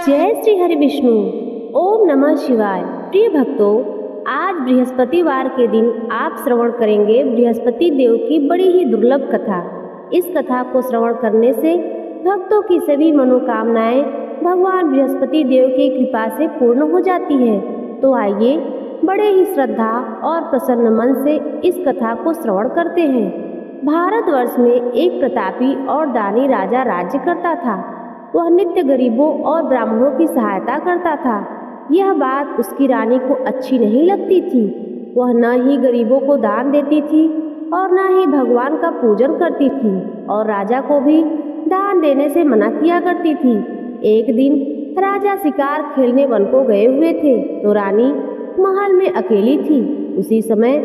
जय श्री हरि विष्णु। ओम नमः शिवाय। प्रिय भक्तों, आज बृहस्पतिवार के दिन आप श्रवण करेंगे बृहस्पति देव की बड़ी ही दुर्लभ कथा। इस कथा को श्रवण करने से भक्तों की सभी मनोकामनाएं भगवान बृहस्पति देव की कृपा से पूर्ण हो जाती है। तो आइए बड़े ही श्रद्धा और प्रसन्न मन से इस कथा को श्रवण करते हैं। भारतवर्ष में एक प्रतापी और दानी राजा राज्य करता था। वह नित्य गरीबों और ब्राह्मणों की सहायता करता था। यह बात उसकी रानी को अच्छी नहीं लगती थी। वह न ही गरीबों को दान देती थी और न ही भगवान का पूजन करती थी और राजा को भी दान देने से मना किया करती थी। एक दिन राजा शिकार खेलने वन को गए हुए थे तो रानी महल में अकेली थी। उसी समय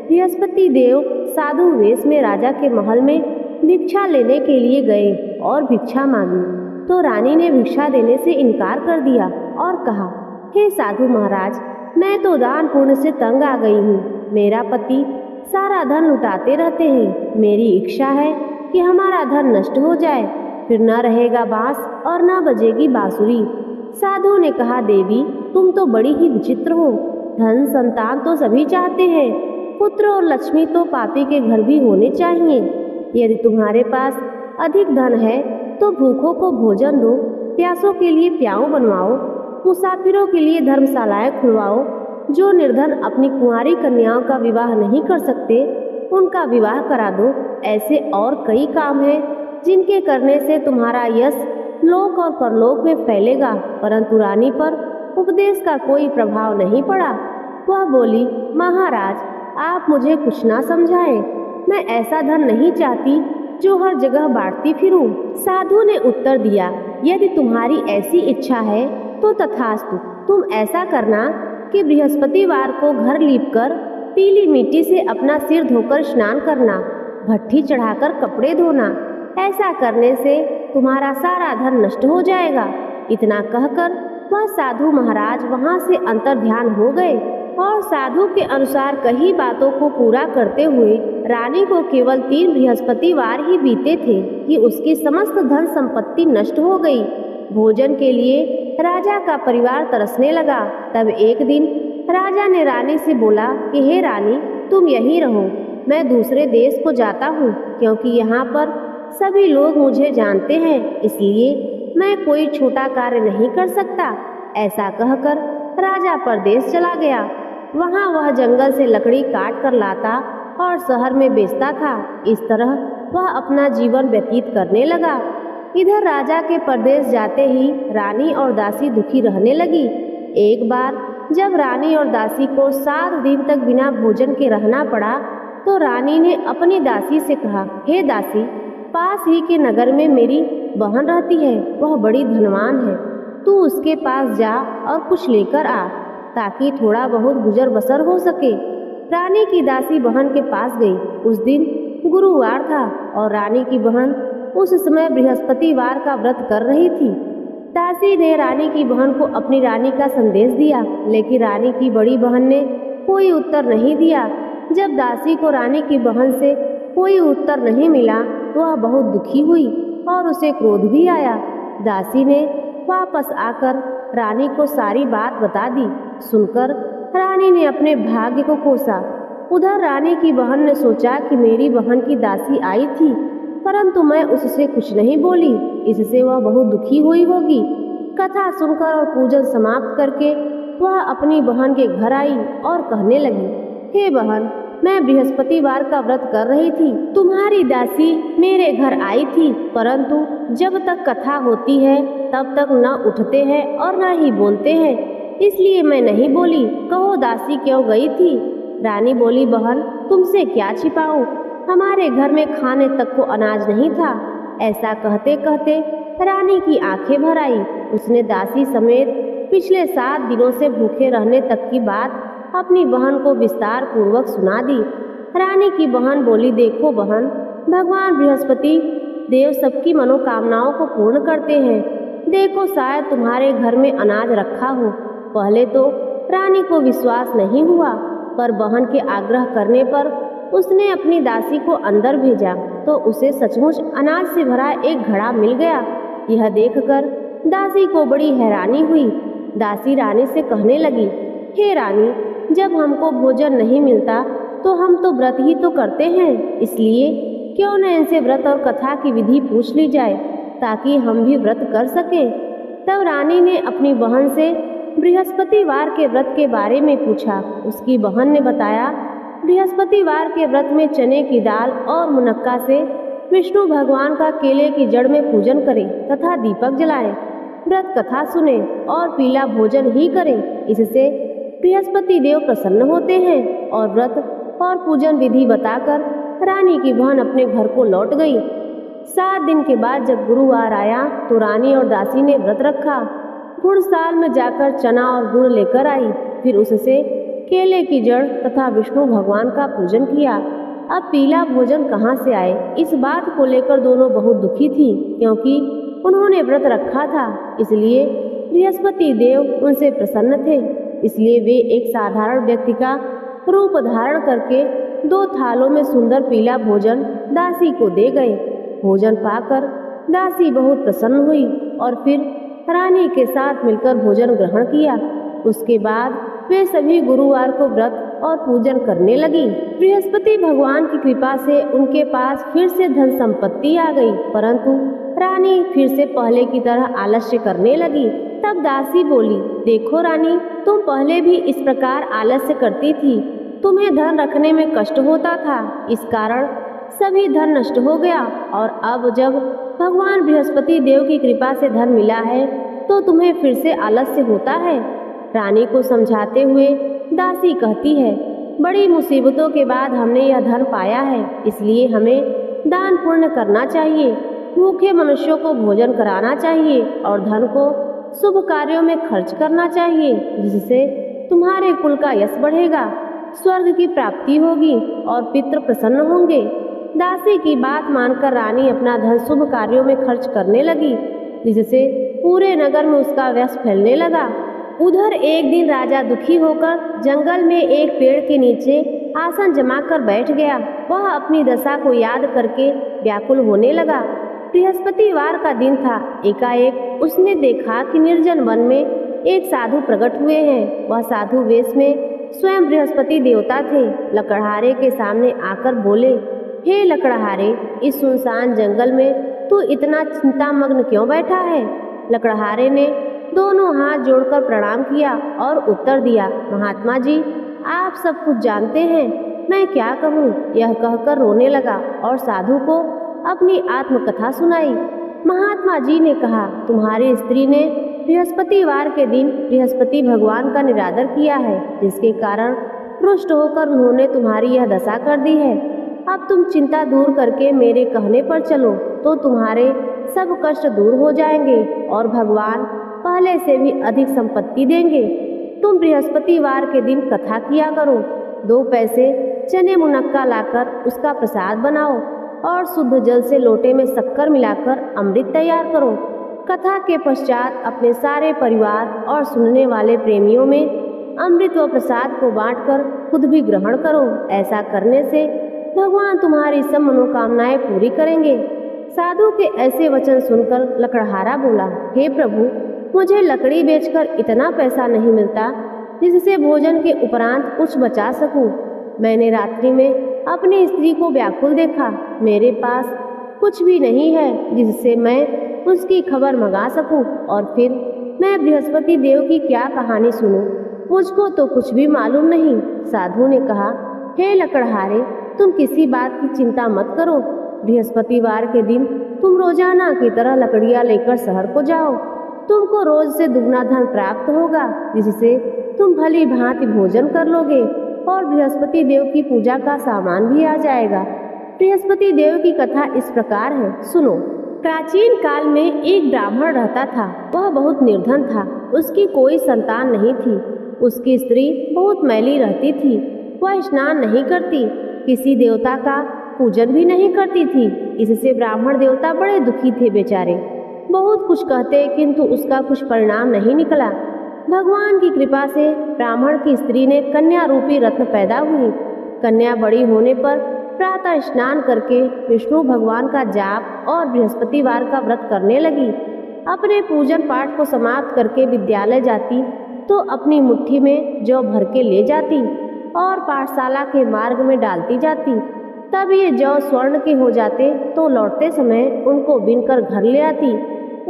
बृहस्पति देव साधु वेश में राजा के महल में भिक्षा लेने के लिए गए और भिक्षा मांगी तो रानी ने भिक्षा देने से इनकार कर दिया और कहा, हे साधु महाराज, मैं तो दान पुण्य से तंग आ गई हूँ। मेरा पति सारा धन लुटाते रहते हैं। मेरी इच्छा है कि हमारा धन नष्ट हो जाए, फिर न रहेगा बांस और न बजेगी बांसुरी। साधु ने कहा, देवी तुम तो बड़ी ही विचित्र हो। धन संतान तो सभी चाहते हैं, पुत्र और लक्ष्मी तो पापी के घर भी होने चाहिए। यदि तुम्हारे पास अधिक धन है तो भूखों को भोजन दो, प्यासों के लिए प्याऊ बनवाओ, मुसाफिरों के लिए धर्मशालाएं खुलवाओ। जो निर्धन अपनी कुंवारी कन्याओं का विवाह नहीं कर सकते उनका विवाह करा दो। ऐसे और कई काम हैं जिनके करने से तुम्हारा यश लोक और परलोक में फैलेगा। परंतु रानी पर उपदेश का कोई प्रभाव नहीं पड़ा। वह बोली, महाराज आप मुझे कुछ ना समझाएं। मैं ऐसा धन नहीं चाहती जो हर जगह बांटती फिरूं। साधु ने उत्तर दिया, यदि तुम्हारी ऐसी इच्छा है तो तथास्तु। तुम ऐसा करना कि बृहस्पतिवार को घर लीपकर पीली मिट्टी से अपना सिर धोकर स्नान करना, भट्ठी चढ़ाकर कपड़े धोना। ऐसा करने से तुम्हारा सारा धन नष्ट हो जाएगा। इतना कहकर वह साधु महाराज वहां से अंतर्ध्यान हो गए और साधु के अनुसार कही बातों को पूरा करते हुए रानी को केवल 3 बृहस्पतिवार ही बीते थे कि उसकी समस्त धन संपत्ति नष्ट हो गई। भोजन के लिए राजा का परिवार तरसने लगा। तब एक दिन राजा ने रानी से बोला कि हे रानी, तुम यहीं रहो, मैं दूसरे देश को जाता हूँ, क्योंकि यहाँ पर सभी लोग मुझे जानते हैं, इसलिए मैं कोई छोटा कार्य नहीं कर सकता। ऐसा कहकर राजा परदेश चला गया। वहाँ वह जंगल से लकड़ी काट कर लाता और शहर में बेचता था। इस तरह वह अपना जीवन व्यतीत करने लगा। इधर राजा के परदेश जाते ही रानी और दासी दुखी रहने लगी। एक बार जब रानी और दासी को 7 दिन तक बिना भोजन के रहना पड़ा तो रानी ने अपनी दासी से कहा, हे दासी, पास ही के नगर में मेरी बहन रहती है, वह बड़ी धनवान है। तू उसके पास जा और कुछ लेकर आ ताकि थोड़ा बहुत गुजर बसर हो सके। रानी की दासी बहन के पास गई। उस दिन गुरुवार था और रानी की बहन उस समय बृहस्पतिवार का व्रत कर रही थी। दासी ने रानी की बहन को अपनी रानी का संदेश दिया, लेकिन रानी की बड़ी बहन ने कोई उत्तर नहीं दिया। जब दासी को रानी की बहन से कोई उत्तर नहीं मिला तो वह बहुत दुखी हुई और उसे क्रोध भी आया। दासी ने वापस आकर रानी को सारी बात बता दी। सुनकर रानी ने अपने भाग्य को कोसा। उधर रानी की बहन ने सोचा कि मेरी बहन की दासी आई थी, परंतु मैं उससे कुछ नहीं बोली, इससे वह बहुत दुखी हुई होगी। कथा सुनकर और पूजन समाप्त करके वह अपनी बहन के घर आई और कहने लगी, हे बहन, मैं बृहस्पतिवार का व्रत कर रही थी। तुम्हारी दासी मेरे घर आई थी, परंतु जब तक कथा होती है तब तक न उठते हैं और न ही बोलते हैं, इसलिए मैं नहीं बोली। कहो दासी क्यों गई थी? रानी बोली, बहन तुमसे क्या छिपाऊं, हमारे घर में खाने तक को अनाज नहीं था। ऐसा कहते कहते रानी की आंखें भर आई। उसने दासी समेत पिछले 7 दिनों से भूखे रहने तक की बात अपनी बहन को विस्तार पूर्वक सुना दी। रानी की बहन बोली, देखो बहन, भगवान बृहस्पति देव सबकी मनोकामनाओं को पूर्ण करते हैं। देखो शायद तुम्हारे घर में अनाज रखा हो। पहले तो रानी को विश्वास नहीं हुआ, पर बहन के आग्रह करने पर उसने अपनी दासी को अंदर भेजा तो उसे सचमुच अनाज से भरा एक घड़ा मिल गया। यह देखकर दासी को बड़ी हैरानी हुई। दासी रानी से कहने लगी, हे रानी, जब हमको भोजन नहीं मिलता तो हम तो व्रत ही तो करते हैं, इसलिए क्यों न इनसे व्रत और कथा की विधि पूछ ली जाए ताकि हम भी व्रत कर सकें। तब रानी ने अपनी बहन से बृहस्पतिवार के व्रत के बारे में पूछा। उसकी बहन ने बताया, बृहस्पतिवार के व्रत में चने की दाल और मुनक्का से विष्णु भगवान का केले की जड़ में पूजन करें तथा दीपक जलाएं, व्रत कथा सुने और पीला भोजन ही करें। इससे बृहस्पति देव प्रसन्न होते हैं। और व्रत और पूजन विधि बताकर रानी की बहन अपने घर को लौट गई। 7 दिन के बाद जब गुरुवार आया तो रानी और दासी ने व्रत रखा। गुड़साल में जाकर चना और गुड़ लेकर आई, फिर उससे केले की जड़ तथा विष्णु भगवान का पूजन किया। अब पीला भोजन कहाँ से आए, इस बात को लेकर दोनों बहुत दुखी थी, क्योंकि उन्होंने व्रत रखा था, इसलिए बृहस्पति देव उनसे प्रसन्न थे। इसलिए वे एक साधारण व्यक्ति का रूप धारण करके 2 थालों में सुंदर पीला भोजन दासी को दे गए। भोजन पाकर दासी बहुत प्रसन्न हुई और फिर रानी के साथ मिलकर भोजन ग्रहण किया। उसके बाद वे सभी गुरुवार को व्रत और पूजन करने लगी। बृहस्पति भगवान की कृपा से उनके पास फिर से धन संपत्ति आ गई, परंतु रानी फिर से पहले की तरह आलस्य करने लगी। तब दासी बोली, देखो रानी, तुम पहले भी इस प्रकार आलस्य करती थी। तुम्हें धन रखने में कष्ट होता था, इस कारण सभी धन नष्ट हो गया, और अब जब भगवान बृहस्पति देव की कृपा से धन मिला है तो तुम्हें फिर से आलस्य होता है। रानी को समझाते हुए दासी कहती है, बड़ी मुसीबतों के बाद हमने यह धन पाया है, इसलिए हमें दान पुण्य करना चाहिए, भूखे मनुष्यों को भोजन कराना चाहिए और धन को शुभ कार्यों में खर्च करना चाहिए, जिससे तुम्हारे कुल का यश बढ़ेगा, स्वर्ग की प्राप्ति होगी और पितृ प्रसन्न होंगे। दासी की बात मानकर रानी अपना धन शुभ कार्यों में खर्च करने लगी, जिससे पूरे नगर में उसका यश फैलने लगा। उधर एक दिन राजा दुखी होकर जंगल में एक पेड़ के नीचे आसन जमाकर बैठ गया। वह अपनी दशा को याद करके व्याकुल होने लगा। बृहस्पतिवार का दिन था। एकाएक उसने देखा कि निर्जन वन में एक साधु प्रकट हुए हैं। वह साधु वेश में स्वयं बृहस्पति देवता थे। लकड़हारे के सामने आकर बोले, हे लकड़हारे, इस सुनसान जंगल में तू इतना चिंतामग्न क्यों बैठा है? लकड़हारे ने दोनों हाथ जोड़कर प्रणाम किया और उत्तर दिया, महात्मा जी, आप सब कुछ जानते हैं, मैं क्या कहूँ। यह कहकर रोने लगा और साधु को अपनी आत्मकथा सुनाई। महात्मा जी ने कहा, तुम्हारी स्त्री ने बृहस्पतिवार के दिन बृहस्पति भगवान का निरादर किया है, जिसके कारण रुष्ट होकर उन्होंने तुम्हारी यह दशा कर दी है। अब तुम चिंता दूर करके मेरे कहने पर चलो तो तुम्हारे सब कष्ट दूर हो जाएंगे और भगवान पहले से भी अधिक संपत्ति देंगे। तुम बृहस्पतिवार के दिन कथा किया करो। 2 पैसे चने मुनक्का लाकर उसका प्रसाद बनाओ और शुद्ध जल से लोटे में शक्कर मिलाकर अमृत तैयार करो। कथा के पश्चात अपने सारे परिवार और सुनने वाले प्रेमियों में अमृत व प्रसाद को बांटकर खुद भी ग्रहण करो। ऐसा करने से भगवान तुम्हारी सब मनोकामनाएं पूरी करेंगे। साधु के ऐसे वचन सुनकर लकड़हारा बोला, हे प्रभु, मुझे लकड़ी बेचकर इतना पैसा नहीं मिलता जिससे भोजन के उपरांत कुछ बचा सकूं। मैंने रात्रि में अपनी स्त्री को व्याकुल देखा। मेरे पास कुछ भी नहीं है जिससे मैं उसकी खबर मंगा सकूं और फिर मैं बृहस्पति देव की क्या कहानी सुनूं। मुझको तो कुछ भी मालूम नहीं। साधु ने कहा, हे लकड़हारे, तुम किसी बात की चिंता मत करो। बृहस्पतिवार के दिन तुम रोजाना की तरह लकड़ियां लेकर शहर को जाओ। तुमको रोज से दुगना धन प्राप्त होगा, जिससे तुम भली भांति भोजन कर लोगे और बृहस्पति देव की पूजा का सामान भी आ जाएगा। बृहस्पति देव की कथा इस प्रकार है, सुनो। प्राचीन काल में एक ब्राह्मण रहता था। वह बहुत निर्धन था। उसकी कोई संतान नहीं थी। उसकी स्त्री बहुत मैली रहती थी। वह स्नान नहीं करती, किसी देवता का पूजन भी नहीं करती थी। इससे ब्राह्मण देवता बड़े दुखी थे बेचारे। बहुत कुछ कहते किंतु उसका कुछ परिणाम नहीं निकला। भगवान की कृपा से ब्राह्मण की स्त्री ने कन्या रूपी रत्न पैदा हुई। कन्या बड़ी होने पर प्रातः स्नान करके विष्णु भगवान का जाप और बृहस्पतिवार का व्रत करने लगी। अपने पूजन पाठ को समाप्त करके विद्यालय जाती तो अपनी मुट्ठी में जौ भर के ले जाती और पाठशाला के मार्ग में डालती जाती। तब ये जौ स्वर्ण के हो जाते तो लौटते समय उनको बीनकर घर ले आती।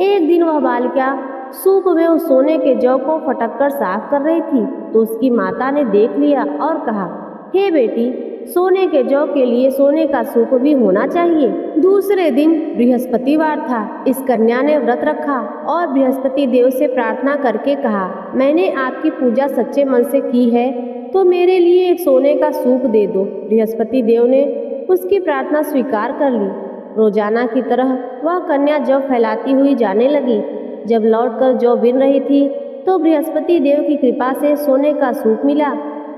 एक दिन वह बालिका सूप में उस सोने के जौ को फटक कर साफ कर रही थी तो उसकी माता ने देख लिया और कहा, हे बेटी, सोने के जौ के लिए सोने का सूप भी होना चाहिए। दूसरे दिन बृहस्पतिवार था। इस कन्या ने व्रत रखा और बृहस्पति देव से प्रार्थना करके कहा, मैंने आपकी पूजा सच्चे मन से की है तो मेरे लिए एक सोने का सूप दे दो। बृहस्पति देव ने उसकी प्रार्थना स्वीकार कर ली। रोजाना की तरह वह कन्या जौ फैलाती हुई जाने लगी। जब लौटकर जौ बिन रही थी तो बृहस्पति देव की कृपा से सोने का सूप मिला।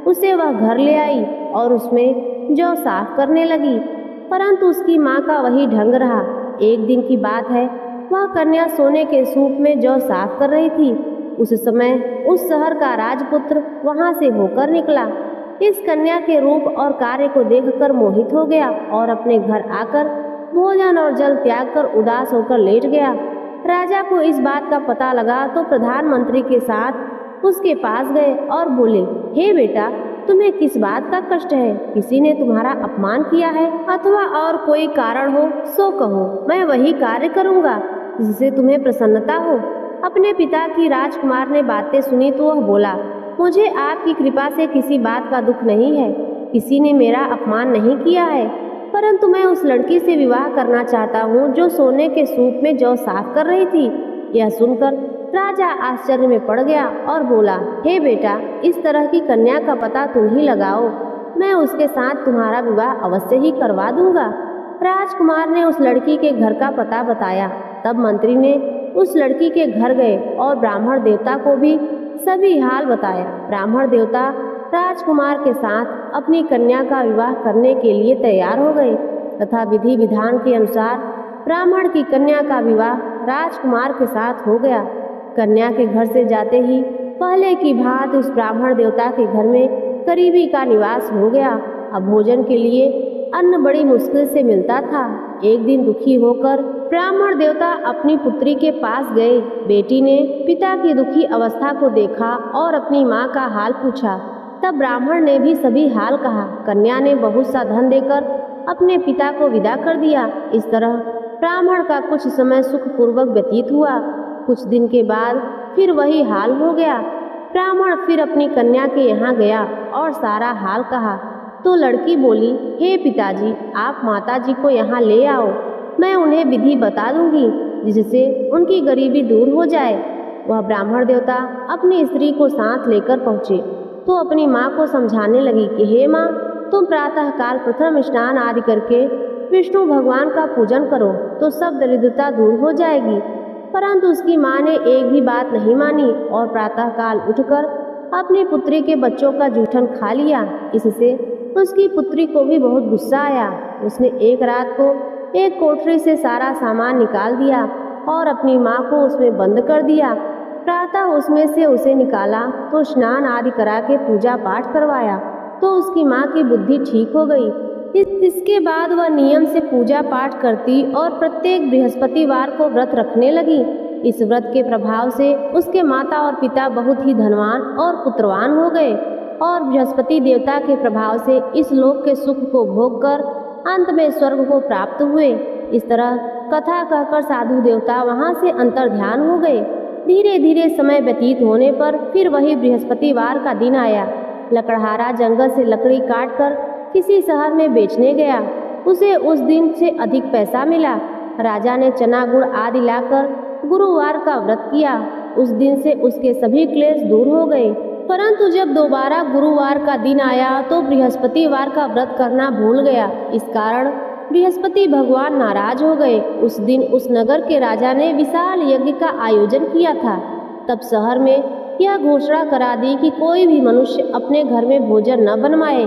उसे वह घर ले आई और उसमें जौ साफ करने लगी, परंतु उसकी माँ का वही ढंग रहा। एक दिन की बात है, वह कन्या सोने के सूप में जौ साफ कर रही थी। उस समय उस शहर का राजपुत्र वहां से होकर निकला। इस कन्या के रूप और कार्य को देखकर मोहित हो गया और अपने घर आकर भोजन और जल त्याग कर उदास होकर लेट गया। राजा को इस बात का पता लगा तो प्रधानमंत्री के साथ उसके पास गए और बोले, हे बेटा, तुम्हें किस बात का कष्ट है? किसी ने तुम्हारा अपमान किया है अथवा और कोई कारण हो सो कहो, मैं वही कार्य करूँगा जिससे तुम्हें प्रसन्नता हो। अपने पिता की राजकुमार ने बातें सुनी तो वह बोला, मुझे आपकी कृपा से किसी बात का दुख नहीं है। किसी ने मेरा अपमान नहीं किया है, परंतु मैं उस लड़की से विवाह करना चाहता हूँ जो सोने के सूप में जौ साफ कर रही थी। यह सुनकर राजा आश्चर्य में पड़ गया और बोला, हे बेटा, इस तरह की कन्या का पता तुम ही लगाओ, मैं उसके साथ तुम्हारा विवाह अवश्य ही करवा दूंगा। राजकुमार ने उस लड़की के घर का पता बताया। तब मंत्री ने उस लड़की के घर गए और ब्राह्मण देवता को भी सभी हाल बताया। ब्राह्मण देवता राजकुमार के साथ अपनी कन्या का विवाह करने के लिए तैयार हो गए तथा विधि विधान के अनुसार ब्राह्मण की कन्या का विवाह राजकुमार के साथ हो गया। कन्या के घर से जाते ही पहले की भांति उस ब्राह्मण देवता के घर में करीबी का निवास हो गया। अब भोजन के लिए अन्न बड़ी मुश्किल से मिलता था। एक दिन दुखी होकर ब्राह्मण देवता अपनी पुत्री के पास गए। बेटी ने पिता की दुखी अवस्था को देखा और अपनी माँ का हाल पूछा। तब ब्राह्मण ने भी सभी हाल कहा। कन्या ने बहुत सा धन देकर अपने पिता को विदा कर दिया। इस तरह ब्राह्मण का कुछ समय सुखपूर्वक व्यतीत हुआ। कुछ दिन के बाद फिर वही हाल हो गया। ब्राह्मण फिर अपनी कन्या के यहाँ गया और सारा हाल कहा तो लड़की बोली, हे पिताजी, आप माताजी को यहाँ ले आओ, मैं उन्हें विधि बता दूंगी जिससे उनकी गरीबी दूर हो जाए। वह ब्राह्मण देवता अपनी स्त्री को साथ लेकर पहुँचे तो अपनी माँ को समझाने लगी कि हे माँ, तुम प्रातःकाल प्रथम स्नान आदि करके विष्णु भगवान का पूजन करो तो सब दरिद्रता दूर हो जाएगी। परंतु उसकी माँ ने एक भी बात नहीं मानी और प्रातःकाल उठकर अपनी पुत्री के बच्चों का जूठन खा लिया। इससे उसकी पुत्री को भी बहुत गुस्सा आया। उसने एक रात को एक कोठरी से सारा सामान निकाल दिया और अपनी माँ को उसमें बंद कर दिया। प्रातः उसमें से उसे निकाला तो स्नान आदि करा के पूजा पाठ करवाया तो उसकी माँ की बुद्धि ठीक हो गई। इसके बाद वह नियम से पूजा पाठ करती और प्रत्येक बृहस्पतिवार को व्रत रखने लगी। इस व्रत के प्रभाव से उसके माता और पिता बहुत ही धनवान और पुत्रवान हो गए और बृहस्पति देवता के प्रभाव से इस लोक के सुख को भोग कर अंत में स्वर्ग को प्राप्त हुए। इस तरह कथा कहकर साधु देवता वहाँ से अंतर्ध्यान हो गए। धीरे धीरे समय व्यतीत होने पर फिर वही बृहस्पतिवार का दिन आया। लकड़हारा जंगल से लकड़ी काटकर किसी शहर में बेचने गया। उसे उस दिन से अधिक पैसा मिला। राजा ने चना गुड़ आदि लाकर गुरुवार का व्रत किया। उस दिन से उसके सभी क्लेश दूर हो गए। परंतु जब दोबारा गुरुवार का दिन आया तो बृहस्पतिवार का व्रत करना भूल गया। इस कारण बृहस्पति भगवान नाराज हो गए। उस दिन उस नगर के राजा ने विशाल यज्ञ का आयोजन किया था। तब शहर में यह घोषणा करा दी कि कोई भी मनुष्य अपने घर में भोजन न बनवाए,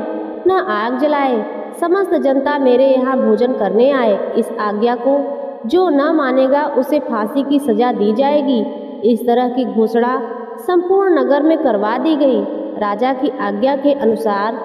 न आग जलाए। समस्त जनता मेरे यहाँ भोजन करने आए। इस आज्ञा को जो न मानेगा उसे फांसी की सजा दी जाएगी। इस तरह की घोषणा संपूर्ण नगर में करवा दी गई। राजा की आज्ञा के अनुसार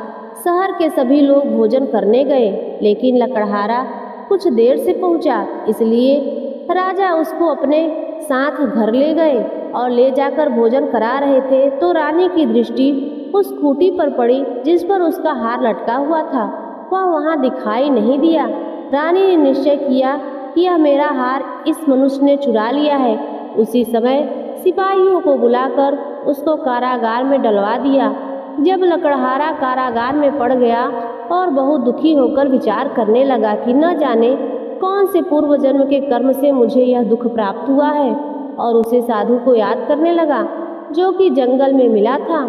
शहर के सभी लोग भोजन करने गए, लेकिन लकड़हारा कुछ देर से पहुंचा, इसलिए राजा उसको अपने साथ घर ले गए और ले जाकर भोजन करा रहे थे तो रानी की दृष्टि उस खूंटी पर पड़ी जिस पर उसका हार लटका हुआ था। वह वहां दिखाई नहीं दिया। रानी ने निश्चय किया कि यह मेरा हार इस मनुष्य ने चुरा लिया है। उसी समय सिपाहियों को बुलाकर उसको कारागार में डलवा दिया। जब लकड़हारा कारागार में पड़ गया और बहुत दुखी होकर विचार करने लगा कि न जाने कौन से पूर्व जन्म के कर्म से मुझे यह दुख प्राप्त हुआ है, और उसे साधु को याद करने लगा जो कि जंगल में मिला था।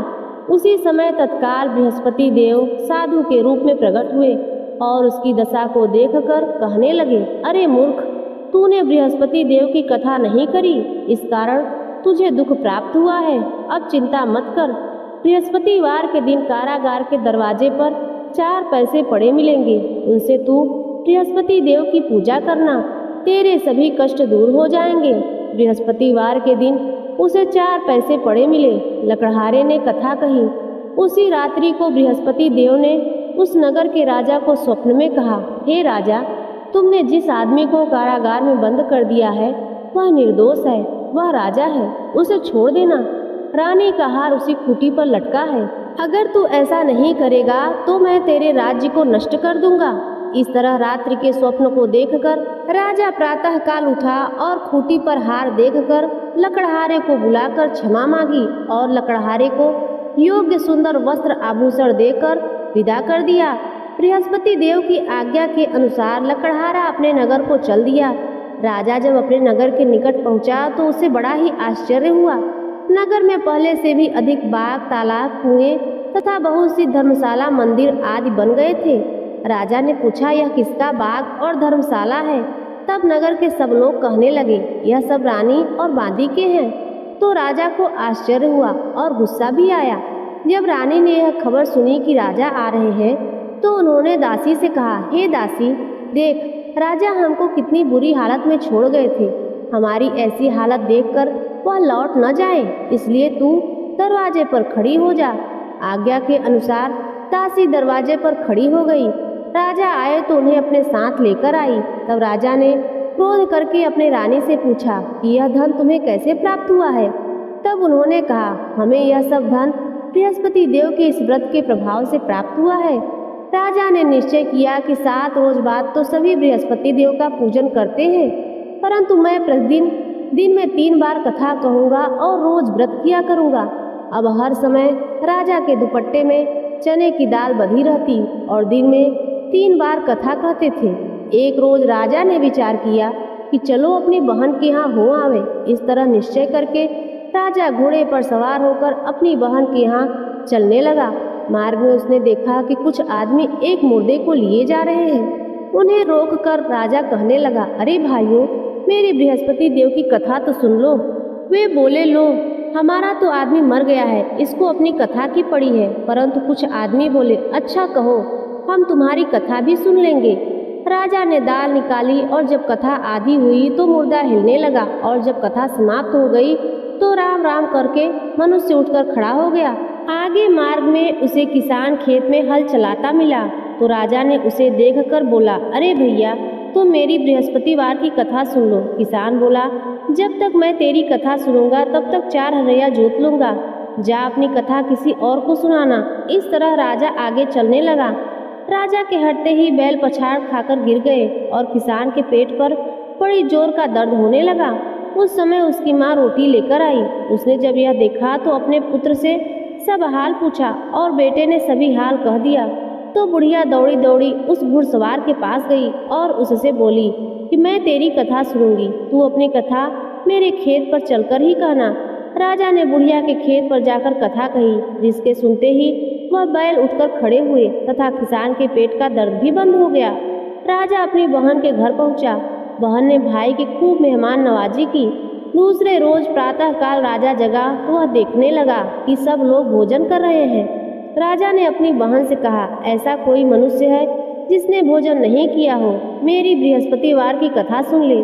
उसी समय तत्काल बृहस्पति देव साधु के रूप में प्रकट हुए और उसकी दशा को देखकर कहने लगे, अरे मूर्ख, तूने बृहस्पति देव की कथा नहीं करी, इस कारण तुझे दुख प्राप्त हुआ है। अब चिंता मत कर। बृहस्पतिवार के दिन कारागार के दरवाजे पर 4 पैसे पड़े मिलेंगे। उनसे तू बृहस्पति देव की पूजा करना, तेरे सभी कष्ट दूर हो जाएंगे। बृहस्पतिवार के दिन उसे 4 पैसे पड़े मिले। लकड़हारे ने कथा कही। उसी रात्रि को बृहस्पति देव ने उस नगर के राजा को स्वप्न में कहा, हे राजा, तुमने जिस आदमी को कारागार में बंद कर दिया है वह निर्दोष है, वह राजा है, उसे छोड़ देना। रानी का हार उसी खूंटी पर लटका है। अगर तू ऐसा नहीं करेगा तो मैं तेरे राज्य को नष्ट कर दूंगा। इस तरह रात्रि के स्वप्न को देखकर राजा प्रातः काल उठा और खूंटी पर हार देखकर लकड़हारे को बुलाकर क्षमा मांगी और लकड़हारे को योग्य सुंदर वस्त्र आभूषण देकर विदा कर दिया। बृहस्पति देव की आज्ञा के अनुसार लकड़हारा अपने नगर को चल दिया। राजा जब अपने नगर के निकट पहुंचा तो उसे बड़ा ही आश्चर्य हुआ। नगर में पहले से भी अधिक बाग, तालाब, कुएं तथा बहुत सी धर्मशाला, मंदिर आदि बन गए थे। राजा ने पूछा, यह किसका बाग और धर्मशाला है? तब नगर के सब लोग कहने लगे, यह सब रानी और बांदी के हैं। तो राजा को आश्चर्य हुआ और गुस्सा भी आया। जब रानी ने यह खबर सुनी कि राजा आ रहे हैं तो उन्होंने दासी से कहा, हे दासी, देख, राजा हमको कितनी बुरी हालत में छोड़ गए थे। हमारी ऐसी हालत देखकर वह लौट न जाए, इसलिए तू दरवाजे पर खड़ी हो जा। आज्ञा के अनुसार दासी दरवाजे पर खड़ी हो गई। राजा आए तो उन्हें अपने साथ लेकर आई। तब राजा ने क्रोध करके अपने रानी से पूछा कि यह धन तुम्हें कैसे प्राप्त हुआ है? तब उन्होंने कहा, हमें यह सब धन बृहस्पति देव के इस व्रत के प्रभाव से प्राप्त हुआ है। राजा ने निश्चय किया कि 7 रोज बाद तो सभी बृहस्पति देव का पूजन करते हैं, परंतु मैं प्रतिदिन दिन में 3 बार कथा कहूँगा और रोज व्रत किया करूँगा। अब हर समय राजा के दुपट्टे में चने की दाल बंधी रहती और दिन में 3 बार कथा कहते थे। एक रोज राजा ने विचार किया कि चलो अपनी बहन के यहाँ हो आवे। इस तरह निश्चय करके राजा घोड़े पर सवार होकर अपनी बहन के यहाँ चलने लगा। मार्ग में उसने देखा कि कुछ आदमी एक मुर्दे को लिए जा रहे हैं। उन्हें रोककर राजा कहने लगा, अरे भाइयों, मेरी बृहस्पति देव की कथा तो सुन लो। वे बोले, लो, हमारा तो आदमी मर गया है, इसको अपनी कथा की पड़ी है। परंतु कुछ आदमी बोले, अच्छा कहो, हम तुम्हारी कथा भी सुन लेंगे। राजा ने दाल निकाली और जब कथा आधी हुई तो मुर्दा हिलने लगा और जब कथा समाप्त हो गई तो राम राम करके मनुष्य उठकर खड़ा हो गया। आगे मार्ग में उसे किसान खेत में हल चलाता मिला तो राजा ने उसे देखकर बोला, अरे भैया, तुम मेरी बृहस्पतिवार की कथा सुन लो। किसान बोला, जब तक मैं तेरी कथा सुनूंगा तब तक 4 हरैया जोत लूंगा। जा अपनी कथा किसी और को सुनाना। इस तरह राजा आगे चलने लगा। राजा के हटते ही बैल पछाड़ खाकर गिर गए और किसान के पेट पर बड़ी जोर का दर्द होने लगा। उस समय उसकी माँ रोटी लेकर आई। उसने जब यह देखा तो अपने पुत्र से सब हाल पूछा और बेटे ने सभी हाल कह दिया। तो बुढ़िया दौड़ी दौड़ी उस घुड़सवार के पास गई और उससे बोली कि मैं तेरी कथा सुनूंगी, तू अपनी कथा मेरे खेत पर चलकर ही कहना। राजा ने बुढ़िया के खेत पर जाकर कथा कही, जिसके सुनते ही वह बैल उठकर खड़े हुए तथा किसान के पेट का दर्द भी बंद हो गया। राजा अपनी बहन के घर पहुंचा। बहन ने भाई की खूब मेहमान नवाजी की। दूसरे रोज प्रातः काल राजा जगा तो वह देखने लगा कि सब लोग भोजन कर रहे हैं। राजा ने अपनी बहन से कहा, ऐसा कोई मनुष्य है जिसने भोजन नहीं किया हो? मेरी बृहस्पतिवार की कथा सुन ले।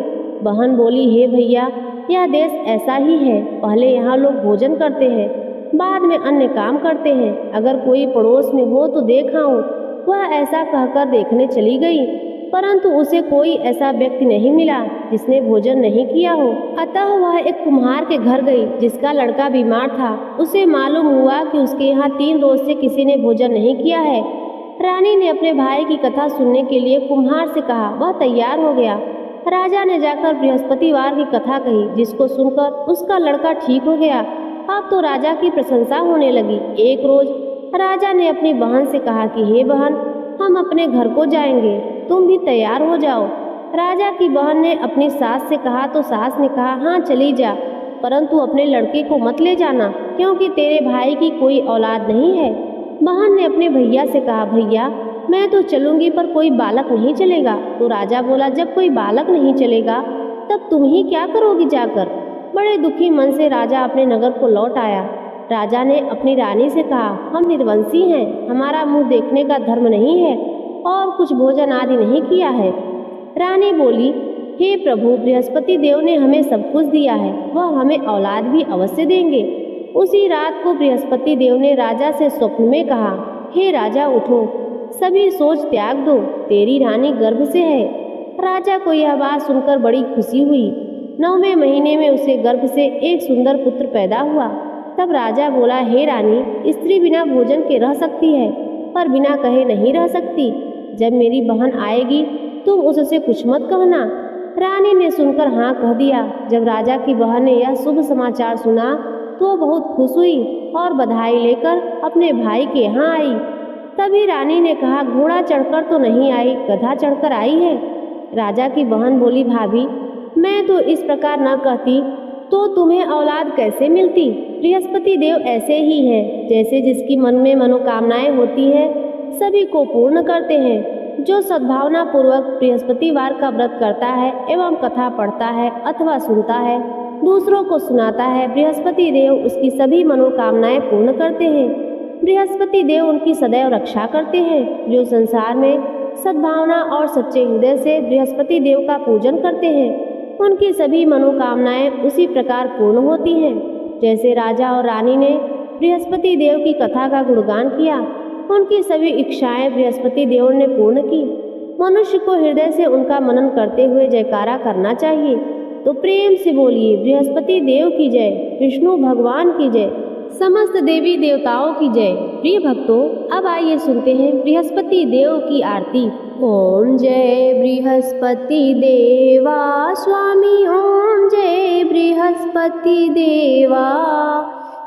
बहन बोली, हे भैया, यह देश ऐसा ही है। पहले यहाँ लोग भोजन करते हैं, बाद में अन्य काम करते हैं। अगर कोई पड़ोस में हो तो देख आऊं। वह ऐसा कहकर देखने चली गई। परंतु उसे कोई ऐसा व्यक्ति नहीं मिला जिसने भोजन नहीं किया हो। अतः वह एक कुम्हार के घर गई जिसका लड़का बीमार था। उसे मालूम हुआ कि उसके यहाँ 3 रोज से किसी ने भोजन नहीं किया है। रानी ने अपने भाई की कथा सुनने के लिए कुम्हार से कहा। वह तैयार हो गया। राजा ने जाकर बृहस्पतिवार की कथा कही, जिसको सुनकर उसका लड़का ठीक हो गया। अब तो राजा की प्रशंसा होने लगी। एक रोज राजा ने अपनी बहन से कहा कि हे बहन, हम अपने घर को जाएंगे, तुम भी तैयार हो जाओ। राजा की बहन ने अपनी सास से कहा तो सास ने कहा, हाँ चली जा, परंतु अपने लड़के को मत ले जाना, क्योंकि तेरे भाई की कोई औलाद नहीं है। बहन ने अपने भैया से कहा, भैया मैं तो चलूंगी पर कोई बालक नहीं चलेगा। तो राजा बोला, जब कोई बालक नहीं चलेगा तब तुम ही क्या करोगी जाकर। बड़े दुखी मन से राजा अपने नगर को लौट आया। राजा ने अपनी रानी से कहा, हम निर्वंशी हैं, हमारा मुंह देखने का धर्म नहीं है और कुछ भोजन आदि नहीं किया है। रानी बोली, हे प्रभु, बृहस्पति देव ने हमें सब कुछ दिया है, वह हमें औलाद भी अवश्य देंगे। उसी रात को बृहस्पति देव ने राजा से स्वप्न में कहा, हे राजा उठो, सभी सोच त्याग दो, तेरी रानी गर्भ से है। राजा को यह बात सुनकर बड़ी खुशी हुई। 9वें महीने में उसे गर्भ से एक सुंदर पुत्र पैदा हुआ। तब राजा बोला, हे रानी, स्त्री बिना भोजन के रह सकती है पर बिना कहे नहीं रह सकती। जब मेरी बहन आएगी तुम उससे कुछ मत कहना। रानी ने सुनकर हाँ कह दिया। जब राजा की बहन ने यह शुभ समाचार सुना तो बहुत खुश हुई और बधाई लेकर अपने भाई के यहाँ आई। तभी रानी ने कहा, घोड़ा चढ़कर तो नहीं आई, गधा चढ़कर आई है। राजा की बहन बोली, भाभी मैं तो इस प्रकार न कहती तो तुम्हें औलाद कैसे मिलती। बृहस्पति देव ऐसे ही हैं, जैसे जिसकी मन में मनोकामनाएं होती हैं सभी को पूर्ण करते हैं। जो सद्भावना पूर्वक बृहस्पतिवार का व्रत करता है एवं कथा पढ़ता है अथवा सुनता है, दूसरों को सुनाता है, बृहस्पति देव उसकी सभी मनोकामनाएं पूर्ण करते हैं। बृहस्पति देव उनकी सदैव रक्षा करते हैं। जो संसार में सद्भावना और सच्चे हृदय से बृहस्पति देव का पूजन करते हैं, उनकी सभी मनोकामनाएं उसी प्रकार पूर्ण होती हैं। जैसे राजा और रानी ने बृहस्पति देव की कथा का गुणगान किया, उनकी सभी इच्छाएं बृहस्पति देव ने पूर्ण की। मनुष्य को हृदय से उनका मनन करते हुए जयकारा करना चाहिए। तो प्रेम से बोलिए, बृहस्पति देव की जय, विष्णु भगवान की जय, समस्त देवी देवताओं की जय। प्रिय भक्तों, अब आइए सुनते हैं बृहस्पति देव की आरती। ओम जय बृहस्पति देवा स्वामी, ओम जय बृहस्पति देवा।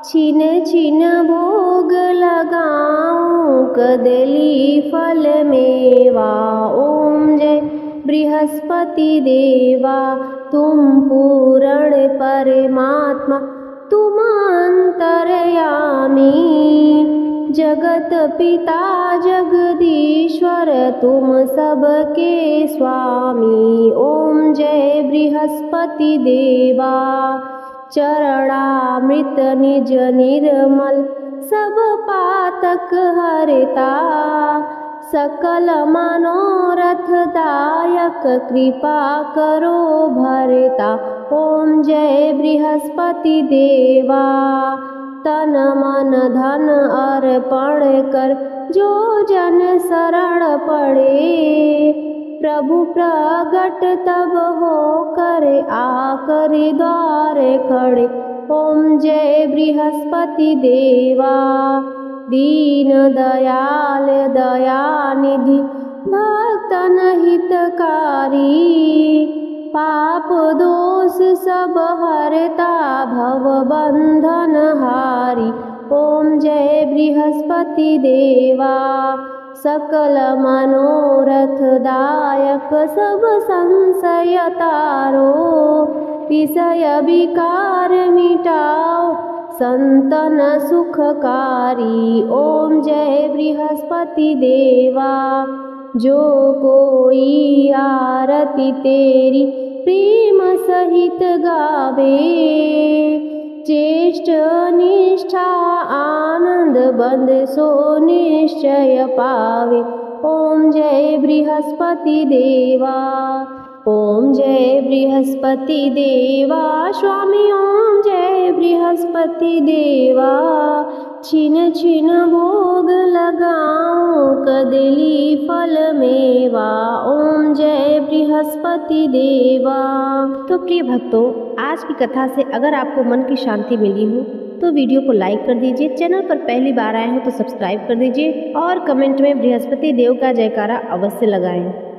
छिन छिन भोग लगाऊं, कदली फल मेवा। ओम जय बृहस्पति देवा, तुम पूर्ण परमात्मा, तुम अंतर्यामी। जगत पिता जगदीश्वर, तुम सबके स्वामी। ओम जय बृहस्पति देवा, चरणामृत निज निर्मल, सब पातक हरता। सकल मनोरथ दायक, कृपा करो भरता। ओम जय बृहस्पति देवा, तन मन धन अर्पण कर, जो जन शरण पड़े। प्रभु प्रगट तब हो कर, आकर द्वार खड़े। ओम जय बृहस्पति देवा, दीन दयाल दयानिधि, भक्तन हितकारी। पाप दोष सब हरता, भव बंधन हारी। ओम जय बृहस्पति देवा, सकल मनोरथ दायक, सब संशय तारो। विषय विकार मिटाओ, संतन सुखकारी। ओम जय बृहस्पति देवा, जो कोई आरती तेरी प्रेम सहित गावे। चेष्ट निष्ठा आनंद बंद, सो निश्चय पावे। ओम जय बृहस्पति देवा, ओम जय बृहस्पति देवा स्वामी। ओम जय बृहस्पति देवा, छिन छिन भोग लगाऊं कदली फल मेवा, ओम जय बृहस्पति देवा। तो प्रिय भक्तों, आज की कथा से अगर आपको मन की शांति मिली हो तो वीडियो को लाइक कर दीजिए, चैनल पर पहली बार आए हो तो सब्सक्राइब कर दीजिए और कमेंट में बृहस्पति देव का जयकारा अवश्य लगाएं।